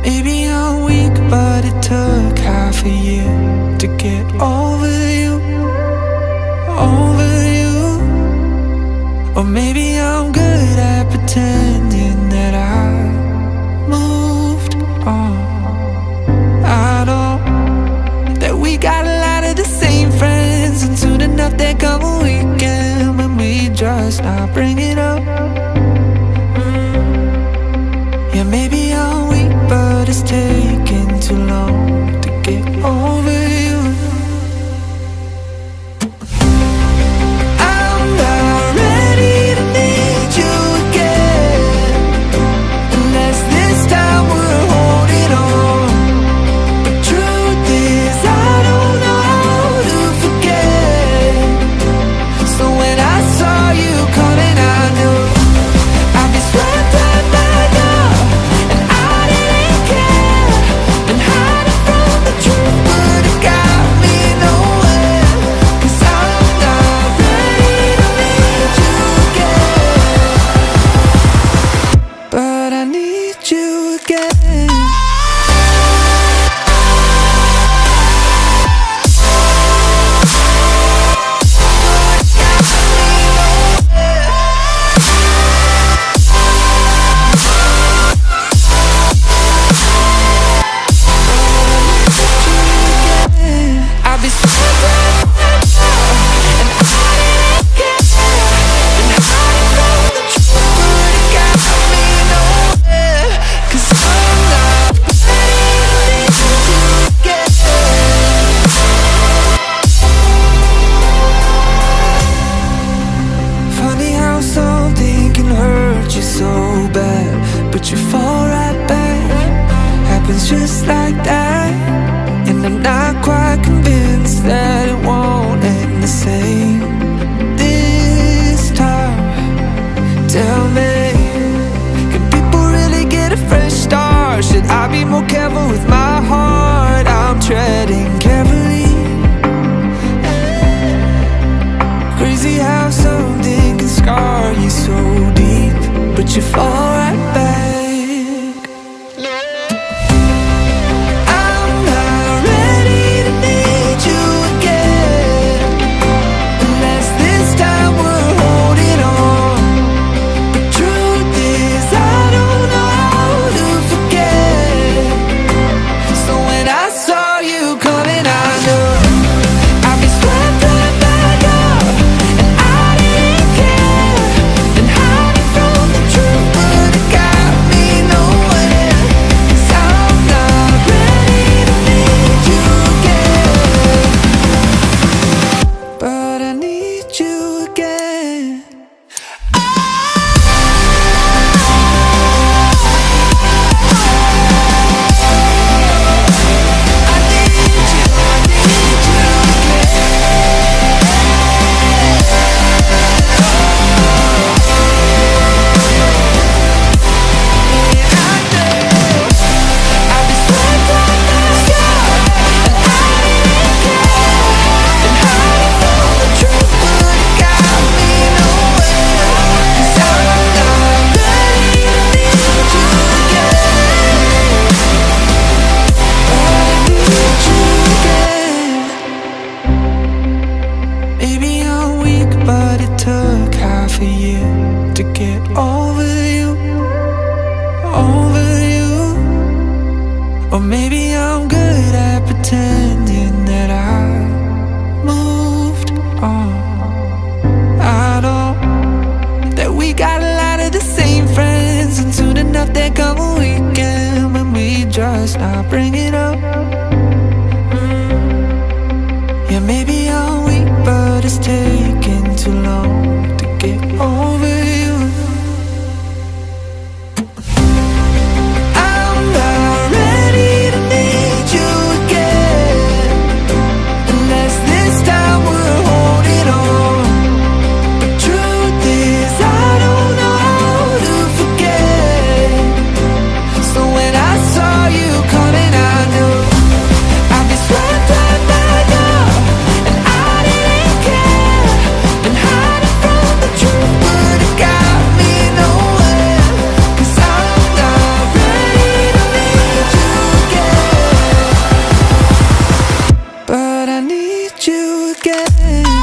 Maybe I'm weak, but it took half a year to get over you, over you. Or maybe I'm good at pretending that I moved on. I know that we got a lot of the same friends, and soon enough there come a weekend when we just not bring it up. Yeah, maybe I'm weak, but it's taking too long to get over you. I'm not ready to need you again, unless this time we're holding on. The truth is I don't know how to forget. So when I saw you coming, I knew I'd be swept right back up, and I didn't care. Been hiding from the truth, but it got me nowhere. 'Cause I'm not ready to need you again, but I need you again. I'll be swept right back up, and I didn't care. Been hiding from the truth, but it got me nowhere. 'Cause I'm not ready to need you again. Funny how something can hurt you so bad, but you fall right back. Happens just like that. And I'm not quite convinced that it won't end the same this time. Tell me, can people really get a fresh start? Should I be more careful with my heart? I'm treading carefully. Crazy how something can scar you so deep, but you fall right back. I'm not ready to need you again, unless this time we're holding on. The truth is I don't know how to forget. So when I saw you coming, I knew I'd be swept right back up, and I didn't care. Been hiding from the truth, but it got me nowhere. 'Cause I'm not ready to need you again, but I need you again. I need you, I need you Maybe I'm weak, but it took half a year to get over you, over you. Or maybe I'm good at pretending that I moved on. I know that we got a lot of the same friends, and soon enough there come a weekend when we just not bring it up. Yeah, maybe I'm weak, but it's taking too long to get over you. I'm not ready to need again.